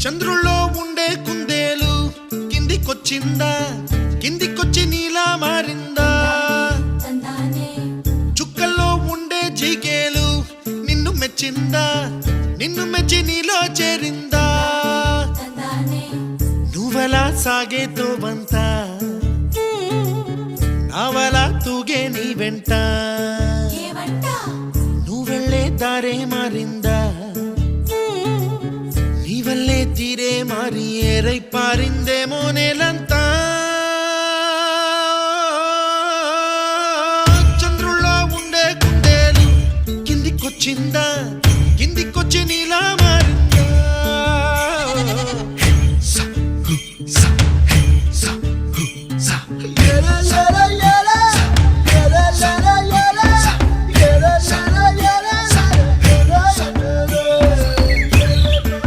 చంద్రుల్లో ఉండే కుందేలు కిందికొచ్చిందా, కిందికొచ్చి నీలా మారిందా? చుక్కల్లో ఉండే జీకేలు నిన్ను మెచ్చిందా, నిన్ను మెచ్చి నీలో చేరిందా? నువ్వలా సాగేతో బంత నావలా తూగే నీ వెంట, నువ్వెళ్ళే దారే మారిందా, నీవల్లే తీరే మారి ఏరై పారిందేమో నేలంతా.